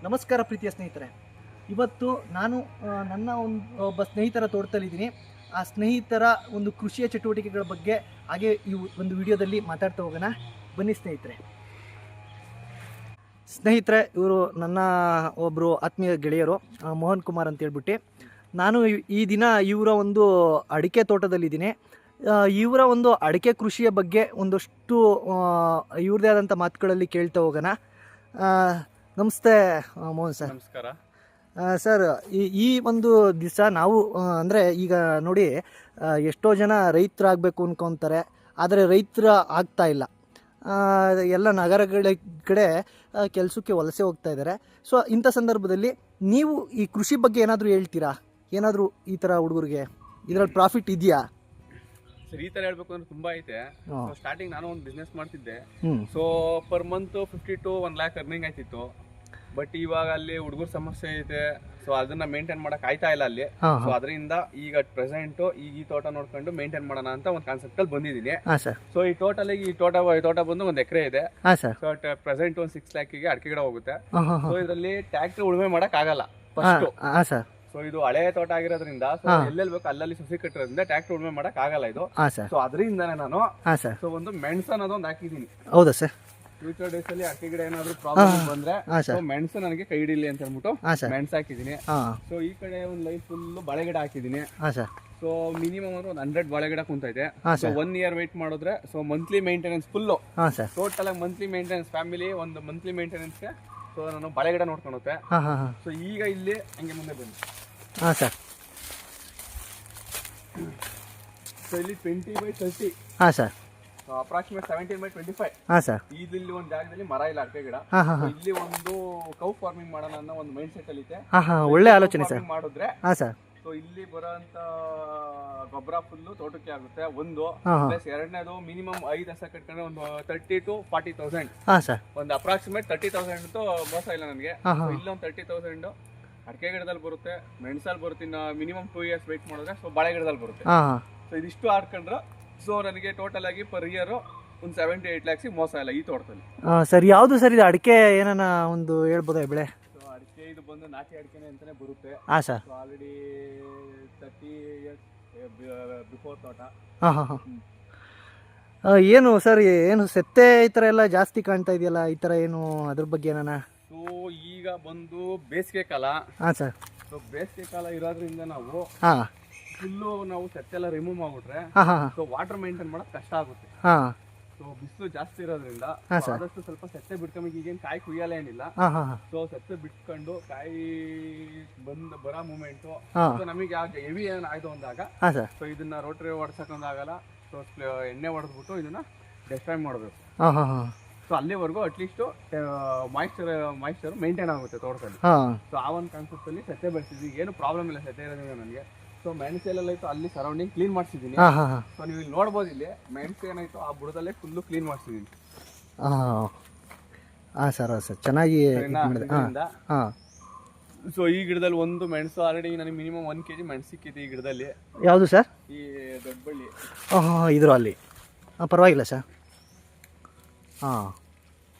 ನಮಸ್ಕಾರ ಪ್ರೀತಿಯ ಸ್ನೇಹಿತರೆ. ಇವತ್ತು ನಾನು ನನ್ನ ಒಬ್ಬ ಸ್ನೇಹಿತರ ತೋಟದಲ್ಲಿದ್ದೀನಿ. ಆ ಸ್ನೇಹಿತರ ಒಂದು ಕೃಷಿಯ ಚಟುವಟಿಕೆಗಳ ಬಗ್ಗೆ ಹಾಗೆ ಈ ಒಂದು ವಿಡಿಯೋದಲ್ಲಿ ಮಾತಾಡ್ತಾ ಹೋಗೋಣ. ಬನ್ನಿ ಸ್ನೇಹಿತರೆ. ಇವರು ನನ್ನ ಒಬ್ಬರು ಆತ್ಮೀಯ ಗೆಳೆಯರು, ಮೋಹನ್ ಕುಮಾರ್ ಅಂತ ಹೇಳ್ಬಿಟ್ಟು. ನಾನು ಈ ದಿನ ಇವರ ಒಂದು ಅಡಿಕೆ ತೋಟದಲ್ಲಿದ್ದೀನಿ. ಇವರ ಒಂದು ಅಡಿಕೆ ಕೃಷಿಯ ಬಗ್ಗೆ ಒಂದಷ್ಟು ಇವ್ರದ್ದೇ ಆದಂಥ ಮಾತುಗಳಲ್ಲಿ ಕೇಳ್ತಾ ಹೋಗೋಣ. ನಮಸ್ತೆ ಮೋಹನ್ ಸರ್. ನಮಸ್ಕಾರ ಸರ್. ಈ ಒಂದು ದಿವಸ ನಾವು ಅಂದರೆ ಈಗ ನೋಡಿ, ಎಷ್ಟೋ ಜನ ರೈತರಾಗಬೇಕು ಅನ್ಕೊತಾರೆ, ಆದರೆ ರೈತರ ಆಗ್ತಾ ಇಲ್ಲ. ಎಲ್ಲ ನಗರಗಳ ಕಡೆ ಕೆಲಸಕ್ಕೆ ವಲಸೆ ಹೋಗ್ತಾ ಇದ್ದಾರೆ. ಸೊ ಇಂಥ ಸಂದರ್ಭದಲ್ಲಿ ನೀವು ಈ ಕೃಷಿ ಬಗ್ಗೆ ಏನಾದರೂ ಹೇಳ್ತೀರಾ? ಏನಾದರೂ ಈ ಥರ ಹುಡುಗರಿಗೆ ಇದರಲ್ಲಿ ಪ್ರಾಫಿಟ್ ಇದೆಯಾ? ಸರ್, ಈ ತರ ಹೇಳ್ಬೇಕು ಅಂದ್ರೆ ತುಂಬಾ ಐತೆ. ಸ್ಟಾರ್ಟಿಂಗ್ ನಾನು ಒಂದು ಬಿಸ್ನೆಸ್ ಮಾಡ್ತಿದ್ದೆ. So per month 50 to 1 lakh earning ಆಯ್ತಿತ್ತು. ಬಟ್ ಇವಾಗ ಅಲ್ಲಿ ಹುಡುಗರ ಸಮಸ್ಯೆ ಐತೆ. ಸೊ ಅದನ್ನ ಮೇಂಟೈನ್ ಮಾಡಕ್ ಆಯ್ತಾ ಇಲ್ಲ ಅಲ್ಲಿ. ಸೊ ಅದರಿಂದ ಈಗ ಪ್ರೆಸೆಂಟ್ ಈ ತೋಟ ನೋಡ್ಕೊಂಡು ಮೇಂಟೈನ್ ಮಾಡೋಣ ಅಂತ ಒಂದು ಕಾನ್ಸೆಪ್ಟ್ ಅಲ್ಲಿ ಬಂದಿದ್ದೀನಿ. ಸೊ ಈ ತೋಟ ಬಂದು 1 ಎಕರೆ ಇದೆ. ಸೊ ಪ್ರೆಸೆಂಟ್ ಒಂದು 6 lakh ಗೆ ಅಡಿಕೆ ಗಿಡ ಹೋಗುತ್ತೆ. ಸೊ ಇದರಲ್ಲಿ ಟ್ರ್ಯಾಕ್ಟರ್ ಉಳುಮೆ ಮಾಡಕ್ ಆಗಲ್ಲ ಫಸ್ಟ್. ಸೊ ಇದು ಹಳೆ ತೋಟ ಆಗಿರೋದ್ರಿಂದ ಎಲ್ಲೆಲ್ಲಿ ಬೇಕು ಅಲ್ಲಲ್ಲಿ ಸಸಿ ಕಟ್ಟಿರೋದ್ರಿಂದ ಟ್ರ್ಯಾಕ್ಟರ್ ಉಳುಮೆ ಮಾಡಕ್ ಆಗಲ್ಲ ಇದು. ಸೊ ಅದರಿಂದಾನೆ ನಾನು ಸೊ ಒಂದು ಮೆಣಸು ಅನ್ನೋದೊಂದು ಹಾಕಿದೀನಿ. ಹೌದಾ ಸರ್? ಫ್ಯೂಚರ್ ಡೇಸ್ ಅಲ್ಲಿ ಅಡಿಕೆ ಗಿಡ ಏನಾದ್ರು ಪ್ರಾಬ್ಲಮ್ ಬಂದ್ರೆ ಮೆಣಸು ನನಗೆ ಕೈ ಹಿಡಿಲಿ ಅಂತ ಹೇಳ್ಬಿಟ್ಟು ಮೆಣಸು ಹಾಕಿದೀನಿ. ಸೊ ಈ ಕಡೆ ಒಂದು ಲೈಫ್ ಫುಲ್ ಬಾಳೆ ಗಿಡ ಹಾಕಿದೀನಿ. ಸೊ ಮಿನಿಮಮ್ ಒಂದು 100 ಬಾಳೆ ಗಿಡ ಕುಂತೈತೆ. ಸೊ 1 year ವೇಟ್ ಮಾಡಿದ್ರೆ so monthly maintenance full total ಆಗಿ ಮಂತ್ಲಿ ಮೇಂಟೆನೆನ್ಸ್ ಫ್ಯಾಮಿಲಿ ಒಂದು ಮಂತ್ಲಿ ಮೇಂಟೆನೆನ್ಸ್ಗೆ ಸೊ ನಾನು ಬಾಳೆ ಗಿಡ ನೋಡ್ಕೊಂಡುತ್ತೆ. ಸೊ ಈಗ ಇಲ್ಲಿ ಹಂಗೆ ಮುಂದೆ ಬನ್ನಿ. ಸೊ ಇಲ್ಲಿ 20/30. ಅಪ್ರಾಕ್ಸಿಮೇಟ್ 17/25. ಇಲ್ಲಿ ಒಂದು ಜಾಗದಲ್ಲಿ ಮರ ಇಲ್ಲ ಅಡಿಕೆ ಗಿಡ. ಇಲ್ಲಿ ಒಂದು ಕೌ ಫಾರ್ಮಿಂಗ್ ಮಾಡೋಣ ಅನ್ನೋ ಒಂದು ಮೈಂಡ್ ಸೆಟ್ ಅಲ್ಲಿ ಇದೆ. ಒಳ್ಳೆ ಆಲೋಚನೆ ಸರ್. ಮಾಡಿದ್ರೆ ಸೊ ಇಲ್ಲಿ ಬರೋಂತ ಗೊಬ್ಬರ ಫುಲ್ ತೋಟಕ್ಕೆ ಆಗುತ್ತೆ ಒಂದು. ಪ್ಲಸ್ ಎರಡನೇದು ಮಿನಿಮಮ್ 5 ಹಸ ಕಟ್ಕೊಂಡ್ರೆ ಒಂದು 30,000 to 40,000. ಒಂದು ಅಪ್ರಾಕ್ಸಿಮೇಟ್ 30,000 ಮೋಸ ಇಲ್ಲ ನನಗೆ. ಇಲ್ಲೊಂದು 30,000 ಅಡಿಕೆ ಗಿಡದಲ್ಲಿ ಬರುತ್ತೆ, ಮೆಣಸಲ್ಲಿ ಬರುತ್ತೆ. ಇನ್ನು ಮಿನಿಮಮ್ 2 years ವೇಟ್ ಮಾಡಿದ್ರೆ ಸೊ ಬಾಳೆ ಗಿಡದಲ್ಲಿ ಬರುತ್ತೆ. ಸೊ ಇದಿಷ್ಟು ಆಡ್ಕೊಂಡ್ರೆ ಸೊ ನನಗೆ ಟೋಟಲ್ ಆಗಿ ಪರ್ ಇಯರ್ ಒಂದು 7 to 8 lakhs ಮೋಸ ಇಲ್ಲ ಈ ತೋಟದಲ್ಲಿ. ಸರ್, ಯಾವುದು ಸರ್ ಇದು ಅಡಿಕೆ? ಏನಾನ ಒಂದು ಹೇಳ್ಬೋದಾ ಬೆಳೆ? ಅಡಿಕೆ ಇದು ಬಂದು ನಾಟಿ ಅಡಿಕೆನೆ ಅಂತಾನೆ ಬರುತ್ತೆ. ಆಲ್ರೆಡಿ 30 years ಬಿಫೋರ್ ತೋಟ. ಏನು ಸರ್, ಏನು ಸೆತ್ತೆ ಈ ಥರ ಎಲ್ಲ ಜಾಸ್ತಿ ಕಾಣ್ತಾ ಇದೆಯಲ್ಲ, ಈ ಥರ ಏನು ಅದ್ರ ಬಗ್ಗೆ ಏನಾನ? ಸೊ ಈಗ ಬಂದು ಬೇಸಿಗೆ ಕಾಲ. ಸರ್. ಸೊ ಬೇಸಿಗೆ ಕಾಲ ಇರೋದ್ರಿಂದ ನಾವು ಫುಲ್ಲು ನಾವು ಸೆತ್ತೆಲ್ಲ ರಿಮೂವ್ ಮಾಡ್ಬಿಟ್ರೆ ಸೊ ವಾಟರ್ ಮೇಂಟೈನ್ ಮಾಡಕ್ ಕಷ್ಟ ಆಗುತ್ತೆ. ಸೊ ಬಿಸಿಲು ಜಾಸ್ತಿ ಇರೋದ್ರಿಂದ ಆದಷ್ಟು ಸ್ವಲ್ಪ ಸೆತ್ತೆ ಬಿಟ್ಕೊಂಬೇಕು. ಈಗೇನು ಕಾಯಿ ಕುಯ್ಯಲ್ಲ ಏನಿಲ್ಲ. ಸೊ ಸೆತ್ತೆ ಬಿಟ್ಕೊಂಡು ಕಾಯಿ ಬರೋ ಮೂಮೆಂಟ್ ನಮಗೆ ಹೆವಿ ಏನ್ ಆಯ್ತು ಅಂದಾಗ ಸೊ ಇದನ್ನ ರೋಟರಿ ಹೊಡ್ಸಕ್ಕೊಂದಾಗಲ್ಲ. ಸೊ ಎಣ್ಣೆ ಹೊಡೆದ್ಬಿಟ್ಟು ಇದನ್ನ ಡೆಸ್ಟ್ರಾಯ್ ಮಾಡಬೇಕು. ಸೊ ಅಲ್ಲಿವರೆಗೂ ಅಟ್ಲೀಸ್ಟ್ ಮಾಯಿಶ್ಚರ್ ಮೇಂಟೈನ್ ಆಗುತ್ತೆ ತೋಟದಲ್ಲಿ. ಸೊ ಆ ಒಂದು ಕಾನ್ಸೆಪ್ಟ್ ಅಲ್ಲಿ ಸೆತ್ತೆ ಬೆಳೆಸಿದ್ವಿ. ಏನು ಪ್ರಾಬ್ಲಮ್ ಇಲ್ಲ ಸೆತ್ತೆ ಇರೋದ್ರಿಂದ ನನಗೆ. ಸೊ ಮೆಣಸು ಎಲ್ಲಾಯ್ತು ಅಲ್ಲಿ ಸರೌಂಡಿಂಗ್ ಕ್ಲೀನ್ ಮಾಡಿಸಿದ್ದೀನಿ. ಸೊ ನೀವು ಇಲ್ಲಿ ನೋಡ್ಬೋದು, ಇಲ್ಲಿ ಮೆಣಸು ಏನಾಯ್ತು ಆ ಬುಡದಲ್ಲೇ ಫುಲ್ಲು ಕ್ಲೀನ್ ಮಾಡಿಸಿದ್ದೀನಿ. ಸರ್ ಚೆನ್ನಾಗಿ. ಸೊ ಈ ಗಿಡದಲ್ಲಿ ಒಂದು ಮೆಣಸು ಆಲ್ರೆಡಿ ನನಗೆ ಮಿನಿಮಮ್ 1 kg ಮೆಣಸು ಸಿಕ್ಕಿದೆ ಈ ಗಿಡದಲ್ಲಿ. ಯಾವುದು ಸರ್? ಈ ದೊಡ್ಡ ಬಳ್ಳಿ. ಇದ್ರ ಅಲ್ಲಿ ಪರವಾಗಿಲ್ಲ ಸರ್.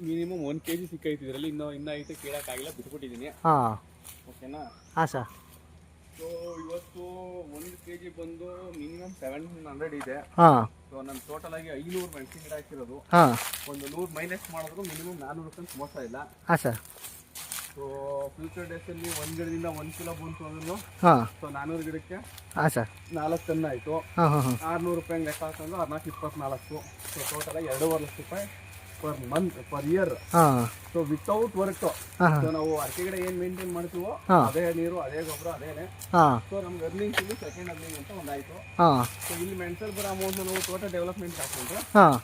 ಮಿನಿಮಮ್ 1 kg ಸಿಕ್ಕೈತಿ ಇದರಲ್ಲಿ. ಇನ್ನ ಐತೆ ಕೇಳಕ್ಕಾಗಿಲ್ಲ, ಬಿಟ್ಬಿಟ್ಟಿದ್ದೀನಿ. ಓಕೆನಾ? ಸರ್. ಸೊ ಇವತ್ತು 1 kg ಬಂದು ಮಿನಿಮಮ್ 700 ಇದೆ. ಸೊ ನಾನು ಟೋಟಲ್ ಆಗಿ 500 ಮೆಣಸಿನ ಗಿಡ ಹಾಕಿರೋದು. ಒಂದು 100 ಮೈನಸ್ ಮಾಡಿದ್ರು ಮಿನಿಮಮ್ 400 ರೂಪಾಯಿ ಮೋಸ ಇಲ್ಲ. ಸೊ ಫ್ಯೂಚರ್ ಡೇಸ್ ಅಲ್ಲಿ 1 ಗಿಡದಿಂದ 1 ಕಿಲೋ ಬಂತು ಅಂದ್ರೂ ಸೊ 400 ಗಿಡಕ್ಕೆ 4 ಟನ್ ಆಯ್ತು. 600 ರೂಪಾಯಿ ಲೆಕ್ಕ ಹಾಕೊಂಡು 424. ಸೊ ಟೋಟಲ್ ಆಗಿ 2.5 ಲಕ್ಷ ರೂಪಾಯಿ per month per year. So without work. So ನಾವು ಅಡಿಕೆ ಗಿಡ ಏನ್ ಮೇಂಟೈನ್ ಮಾಡ್ತೀವೋ ಅದೇ ನೀರು, ಅದೇ ಗೊಬ್ಬರ, ಅದೇನೆ. ಸೊ ನಮ್ಗೆ ಅರ್ನಿಂಗ್ ಇಲ್ಲಿ ಸೆಕೆಂಡ್ ಅರ್ನಿಂಗ್ ಅಂತ ಒಂದಾಯ್ತು. ಸೊ ಇಲ್ಲಿ ಮೆಣಸಲ್ಲಿ ಬರೋ ಅಮೌಂಟ್ ನಾವು ತೋಟ ಡೆವಲಪ್ಮೆಂಟ್ ಹಾಕೊಂಡ್ರೆ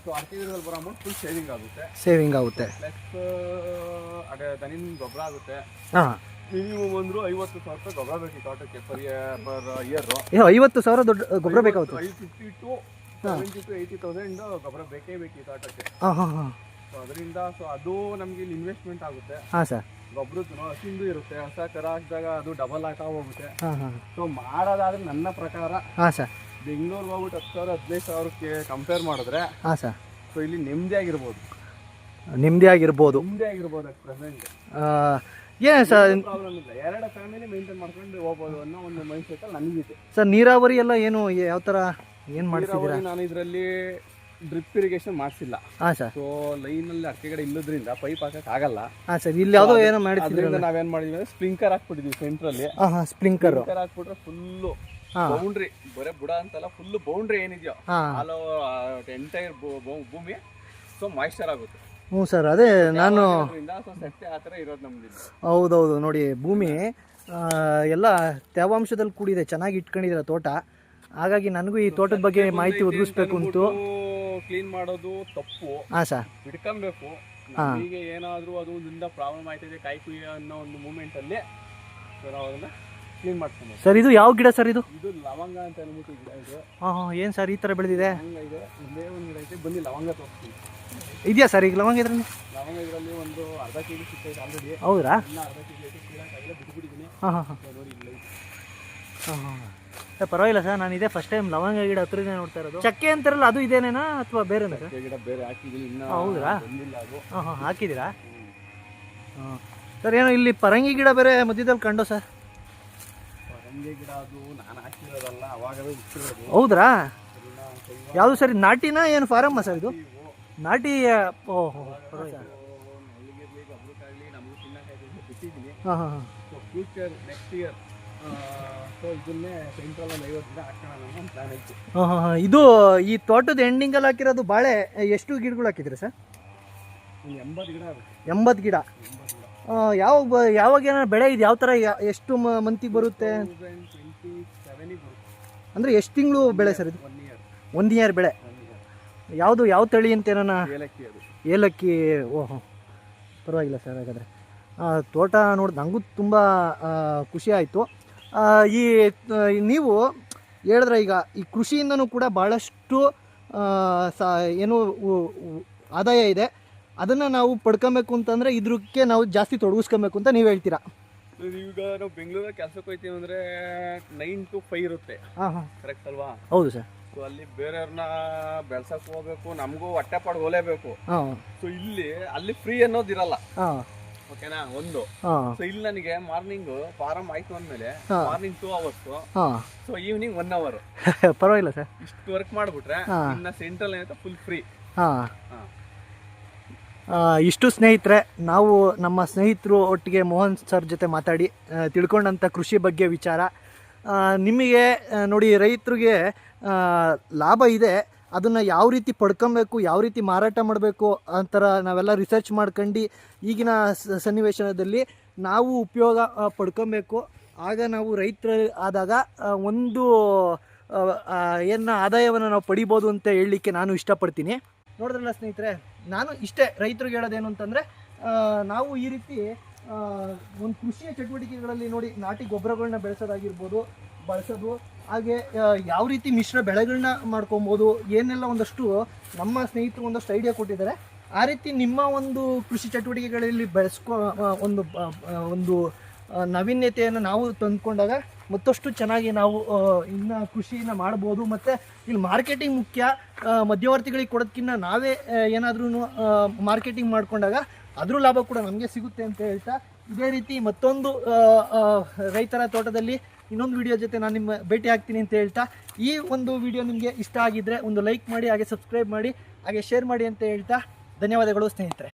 ಸೊ ಅಡಿಕೆ ಗಿಡದಲ್ಲಿ ಬರೋ ಅಮೌಂಟ್ ಫುಲ್ ಸೇವಿಂಗ್ ಆಗುತ್ತೆ. ಪ್ಲಸ್ ಅದೇ ದನಿನ ಗೊಬ್ಬರ ಆಗುತ್ತೆ. ಮಿನಿಮಮ್ ಅಂದ್ರು 50,000 ರೂಪಾಯಿ ಗೊಬ್ಬರ ಬೇಕು ಈ ತೋಟಕ್ಕೆ ಪರ್ ಇಯರ್. 50,000 ದೊಡ್ಡ ಗೊಬ್ಬರ ಬೇಕಾಗುತ್ತೆ. 50 to 70,000 to 80,000 ಗೊಬ್ಬರ ಬೇಕೇ ಬೇಕು ಈ ತೋಟಕ್ಕೆ. ಸೊ ಅದರಿಂದ ಸೊ ಅದು ನಮ್ಗೆ ಇಲ್ಲಿ ಇನ್ವೆಸ್ಟ್ಮೆಂಟ್ ಆಗುತ್ತೆ. ಗೊಬ್ಬರದ್ದು ಹಸಿಂದು ಇರುತ್ತೆ. ಹೊಸ ಕರ ಹಾಕಿದಾಗ ಅದು ಡಬಲ್ ಆಗ್ತಾ ಹೋಗುತ್ತೆ. ಸೊ ಮಾಡೋದಾದ್ರೆ ನನ್ನ ಪ್ರಕಾರ ಬೆಂಗಳೂರಿಗೆ ಹೋಗ್ಬಿಟ್ಟು 10,000 15,000ಕ್ಕೆ ಕಂಪೇರ್ ಮಾಡಿದ್ರೆ ಸೊ ಇಲ್ಲಿ ನೆಮ್ಮದಿ ಆಗಿರ್ಬೋದು. ನೆಮ್ಮದಿ ಆಗಿರ್ಬೋದು ಪ್ರೆಸೆಂಟ್. ಏನು ಸರ್ ಪ್ರಾಬ್ಲಮ್ ಇಲ್ಲ, 2 ಫ್ಯಾಮಿಲಿ ಮೇಂಟೈನ್ ಮಾಡ್ಕೊಂಡು ಹೋಗ್ಬೋದು ಅನ್ನೋ ಒಂದು ಮೈಂಡ್ ಸೆಟ್ ಅಲ್ಲಿ ನನಗಿದೆ ಸರ್. ನೀರಾವರಿ ಎಲ್ಲ ಏನು ಯಾವ ಥರ ಏನು ಮಾಡ್ತಿದ್ದೀರಾ? ನಾನು ಇದರಲ್ಲಿ ಡ್ರಿಪ್ ಇರಿಗೇಷನ್ ಮಾಡಿಸಿಲ್ಲ. ಹಾಂ ಸರ್. ಸೊ ಲೈನಲ್ಲಿ ಅಕ್ಕೆಗಡೆ ಇಲ್ಲದ್ರಿಂದ ಪೈಪ್ ಹಾಕಕ್ಕೆ ಆಗಲ್ಲ. ಹಾಂ ಸರ್. ಇಲ್ಲಿ ಯಾವುದೋ ಏನೋ ಮಾಡಿದ್ರಿಂದ ನಾವೇನ್ ಮಾಡಿದ್ವಿ ಅಂದ್ರೆ ಸ್ಪ್ರಿಂಕರ್ ಹಾಕ್ಬಿಟ್ಟಿದ್ವಿ ಸೆಂಟ್ರಲ್ಲಿ. ಹಾಂ ಸ್ಪ್ರಿಂಕರ್ ಹಾಕ್ಬಿಟ್ರೆ ಫುಲ್ಲು ಬೌಂಡ್ರಿ, ಬರೇ ಬುಡ ಅಂತಲ್ಲ, ಫುಲ್ ಬೌಂಡ್ರಿ ಏನಿದೆಯೋ ಆಲ್ ಎಂಟೈರ್ ಭೂಮಿ ಸೊ ಮಾಯಿಶ್ಚರ್ ಆಗುತ್ತೆ. ಹ್ಞೂ ಸರ್, ಅದೇ ನಾನು ಸೆಟ್ಟೆ ಆ ಥರ ಇರೋದು ನಮ್ದು. ಹೌದೌದು ನೋಡಿ, ಭೂಮಿ ಎಲ್ಲ ತೇವಾಂಶದಲ್ಲಿ ಕೂಡಿದೆ, ಚೆನ್ನಾಗಿ ಇಟ್ಕೊಂಡಿದ್ದೀರ ತೋಟ. ಹಾಗಾಗಿ ನನಗೂ ಈ ತೋಟದ ಬಗ್ಗೆ ಮಾಹಿತಿ ಒದಗಿಸ್ಬೇಕು ಅಂತು. ಕ್ಲೀನ್ ಮಾಡೋದು ತಪ್ಪು. ಹಾಂ ಸರ್. ಬಿಡ್ಕೊಬೇಕು. ಹೀಗೆ ಏನಾದರೂ ಅದರಿಂದ ಪ್ರಾಬ್ಲಮ್ ಆಯ್ತಿದೆ ಕಾಯಿ ಕುಯ್ಯ ಅನ್ನೋ ಒಂದು ಮೂಮೆಂಟ್ ಅಲ್ಲಿ ನಾವು ಅದನ್ನ ಕ್ಲೀನ್ ಮಾಡ್ಕೊಂಡು. ಸರ್ ಇದು ಯಾವ ಗಿಡ ಸರ್? ಇದು ಲವಂಗ ಅಂತ ಹೇಳ್ಬಿಟ್ಟು ಗಿಡ ಇದು. ಹಾಂ ಏನು ಸರ್ ಈ ಥರ ಬೆಳೆದಿದೆ? ಲವಂಗ ಇದೆ, ಇಲ್ಲೇ ಒಂದು ಗಿಡ ಐತೆ, ಬನ್ನಿ ಲವಂಗ ತೋರಿಸ್ತೀನಿ. ಇದೆಯಾ ಸರ್ ಈಗ ಲವಂಗ ಇದರಲ್ಲಿ? ಲವಂಗ ಇದರಲ್ಲಿ ಒಂದು ಅರ್ಧ ಕೆಜಿ ಸಿಗ್ತೈತೆ ಆಲ್ರೆಡಿ. ಹೌದಾ? ಇನ್ನು ಅರ್ಧ ಕೆಜಿ ಐತೆ, ಕ್ಲೀನಾಗಿ ಬಿಟ್ಬಿಟ್ಟಿದ್ದೀನಿ. ಹಾಂ ಹಾಂ ಹಾಂ ನೋಡಿ ಇಲ್ಲ. ಹಾಂ ಹಾಂ ಪರವಾಗಿಲ್ಲ ಸರ್, ನಾನು ಇದೇ ಫಸ್ಟ್ ಟೈಮ್ ಲವಂಗ ಗಿಡ ಹತ್ರನೇ ನೋಡ್ತಾ ಇರೋದು. ಚಕ್ಕೆ ಅಂತಾರಲ್ಲ, ಅದು ಇದೇನೇನಾ ಅಥವಾ ಬೇರೆನಾ ಸರ್? ಗಿಡ ಬೇರೆ ಹಾಕಿದ್ದೀನಿ ಇನ್ನು. ಹೌದಾ? ಬಂದಿಲ್ಲ ಅದು. ಹಾಂ ಹಾಂ ಹಾಕಿದ್ದೀರಾ? ಹಾಂ ಸರ್. ಏನೋ ಇಲ್ಲಿ ಪರಂಗಿ ಗಿಡ ಬೇರೆ ಮಧ್ಯದಲ್ಲಿ ಕಂಡು ಸರ್. ಪರಂಗಿ ಗಿಡ ಅದು ನಾನು ಹಾಕಿರೋದಲ್ಲ, ಅವಾಗಲೇ ಇಟ್ಟಿರೋದು. ಹೌದ್ರಾ? ಯಾವುದು ಸರ್? ನಾಟಿನಾ ಏನು ಫಾರಮ್ಮ ಸರ್ ಇದು? ನಾಟಿ. ಓಹೋ ನಮಗೂ ತಿನ್ನಕ್ಕಾಗಿ ಬಿಟ್ಟಿದ್ದೀನಿ. ಹಾಂ ಹಾಂ ಹಾಂ. ಫ್ಯೂಚರ್ ನೆಕ್ಸ್ಟ್ ಇಯರ್ ಸೊ ಇದನ್ನೇ ಸೆಂಟ್ರಲ್ 50 ಗಿಡ ಹಾಕೋಣ ಅನ್ನೋ ಪ್ಲಾನ್ ಐತಿ. ಹಾಂ ಹಾಂ ಹಾಂ. ಇದು ಈ ತೋಟದ ಎಂಡಿಂಗಲ್ಲಿ ಹಾಕಿರೋದು ಬಾಳೆ ಎಷ್ಟು ಗಿಡಗಳು ಹಾಕಿದ್ರಿ ಸರ್? ಒಂದು 80 ಗಿಡ ಆಗುತ್ತೆ. 80 ಗಿಡ. ಯಾವಾಗ ಏನಾದ್ರು ಬೆಳೆ ಇದು ಯಾವ ಥರ ಎಷ್ಟು ಮಂತಿಗೆ ಬರುತ್ತೆ? 2027 ಬರುತ್ತೆ. ಅಂದರೆ ಎಷ್ಟು ತಿಂಗಳು ಬೆಳೆ ಸರ್ ಇದು? 1 ಇಯರ್ ಬೆಳೆ. ಯಾವುದು ಯಾವ ತಳಿ ಅಂತ ಏನಾನ? ಏಲಕ್ಕಿ. ಅದು ಏಲಕ್ಕಿ. ಓಹೋ ಪರವಾಗಿಲ್ಲ ಸರ್. ಹಾಗಾದರೆ ತೋಟ ನೋಡಿ ನನಗೂ ತುಂಬ ಖುಷಿ ಆಯಿತು. ಈ ನೀವು ಹೇಳಿದ್ರೆ ಈಗ ಈ ಕೃಷಿಯಿಂದನೂ ಕೂಡ ಭಾಳಷ್ಟು ಏನು ಆದಾಯ ಇದೆ, ಅದನ್ನು ನಾವು ಪಡ್ಕೊಬೇಕು ಅಂತಂದರೆ ಇದಕ್ಕೆ ನಾವು ಜಾಸ್ತಿ ತೊಡಗಿಸ್ಕೊಬೇಕು ಅಂತ ನೀವು ಹೇಳ್ತೀರಾ? ಈಗ ನಾವು ಬೆಂಗಳೂರಲ್ಲಿ ಕೆಲಸಕ್ಕೆ ಹೋಗ್ತೀವಿ ಅಂದರೆ 9 to 5 ಇರುತ್ತೆ. ಹಾಂ ಹಾಂ ಕರೆಕ್ಟ್ ಅಲ್ವಾ? ಹೌದು ಸರ್. ಸೊ ಅಲ್ಲಿ ಬೇರೆಯವ್ರನ್ನ ಬೆಳ್ಸಕ್ಕೆ ಹೋಗ್ಬೇಕು, ನಮಗೂ ಹೊಟ್ಟೆಪಾಡು ಹೋಲೇಬೇಕು. ಸೊ ಅಲ್ಲಿ ಫ್ರೀ ಅನ್ನೋದಿರಲ್ಲ. ಓಕೆನಾ? ಒಂದು. ಸೊ ಇಲ್ಲಿ ನನಗೆ ಮಾರ್ನಿಂಗ್ ಫಾರಂ ಆಯ್ತು ಅಂದ್ಮೇಲೆ morning 2 hours, so evening 1 hour. ಪರವಾಗಿಲ್ಲ ಸರ್. ಇಷ್ಟು ವರ್ಕ್ ಮಾಡ್ಬಿಟ್ರೆ ಇನ್ನ ಸೆಂಟ್ರಲ್ ಏನಂತ ಫುಲ್ ಫ್ರೀ. ಇಷ್ಟು ಸ್ನೇಹಿತರೆ, ನಾವು ನಮ್ಮ ಸ್ನೇಹಿತರು ಒಟ್ಟಿಗೆ ಮೋಹನ್ ಸರ್ ಜೊತೆ ಮಾತಾಡಿ ತಿಳ್ಕೊಂಡಂಥ ಕೃಷಿ ಬಗ್ಗೆ ವಿಚಾರ. ನಿಮಗೆ ನೋಡಿ, ರೈತರಿಗೆ ಲಾಭ ಇದೆ, ಅದನ್ನು ಯಾವ ರೀತಿ ಪಡ್ಕೊಬೇಕು, ಯಾವ ರೀತಿ ಮಾರಾಟ ಮಾಡಬೇಕು ಅಂತರ ನಾವೆಲ್ಲ ರಿಸರ್ಚ್ ಮಾಡ್ಕೊಂಡು ಈಗಿನ ಸನ್ನಿವೇಶದಲ್ಲಿ ನಾವು ಉಪಯೋಗ ಪಡ್ಕೊಬೇಕು. ಆಗ ನಾವು ರೈತರು ಆದಾಗ ಒಂದು ಏನು ಆದಾಯವನ್ನು ನಾವು ಪಡಿಬೋದು ಅಂತ ಹೇಳಲಿಕ್ಕೆ ನಾನು ಇಷ್ಟಪಡ್ತೀನಿ. ನೋಡಿದ್ರಲ್ಲ ಸ್ನೇಹಿತರೆ, ನಾನು ಇಷ್ಟೇ ರೈತರಿಗೆ ಹೇಳೋದೇನು ಅಂತಂದರೆ, ನಾವು ಈ ರೀತಿ ಒಂದು ಕೃಷಿಯ ಚಟುವಟಿಕೆಗಳಲ್ಲಿ ನೋಡಿ ನಾಟಿ ಗೊಬ್ಬರಗಳನ್ನ ಬಳಸೋದು, ಹಾಗೆ ಯಾವ ರೀತಿ ಮಿಶ್ರ ಬೆಳೆಗಳನ್ನ ಮಾಡ್ಕೊಬೋದು, ಏನೆಲ್ಲ ಒಂದಷ್ಟು ನಮ್ಮ ಸ್ನೇಹಿತರು ಒಂದಷ್ಟು ಐಡಿಯಾ ಕೊಟ್ಟಿದ್ದಾರೆ. ಆ ರೀತಿ ನಿಮ್ಮ ಒಂದು ಕೃಷಿ ಚಟುವಟಿಕೆಗಳಲ್ಲಿ ಒಂದು ನಾವೀನ್ಯತೆಯನ್ನು ನಾವು ತಂದುಕೊಂಡಾಗ ಮತ್ತಷ್ಟು ಚೆನ್ನಾಗಿ ನಾವು ಇನ್ನು ಕೃಷಿನ ಮಾಡ್ಬೋದು. ಮತ್ತು ಇಲ್ಲಿ ಮಾರ್ಕೆಟಿಂಗ್ ಮುಖ್ಯ, ಮಧ್ಯವರ್ತಿಗಳಿಗೆ ಕೊಡೋದಕ್ಕಿಂತ ನಾವೇ ಏನಾದ್ರೂ ಮಾರ್ಕೆಟಿಂಗ್ ಮಾಡ್ಕೊಂಡಾಗ ಅದ್ರ ಲಾಭ ಕೂಡ ನಮಗೆ ಸಿಗುತ್ತೆ ಅಂತ ಹೇಳ್ತಾ, ಇದೇ ರೀತಿ ಮತ್ತೊಂದು ರೈತರ ತೋಟದಲ್ಲಿ ಇನ್ನೊಂದು ವಿಡಿಯೋ ಜೊತೆ ನಾನು ನಿಮ್ಮ ಭೇಟಿ ಆಗ್ತೀನಿ ಅಂತ ಹೇಳ್ತಾ, ಈ ಒಂದು ವಿಡಿಯೋ ನಿಮಗೆ ಇಷ್ಟ ಆಗಿದ್ದರೆ ಒಂದು ಲೈಕ್ ಮಾಡಿ, ಹಾಗೆ ಸಬ್ಸ್ಕ್ರೈಬ್ ಮಾಡಿ, ಹಾಗೆ ಶೇರ್ ಮಾಡಿ ಅಂತ ಹೇಳ್ತಾ ಧನ್ಯವಾದಗಳು ಸ್ನೇಹಿತರೆ.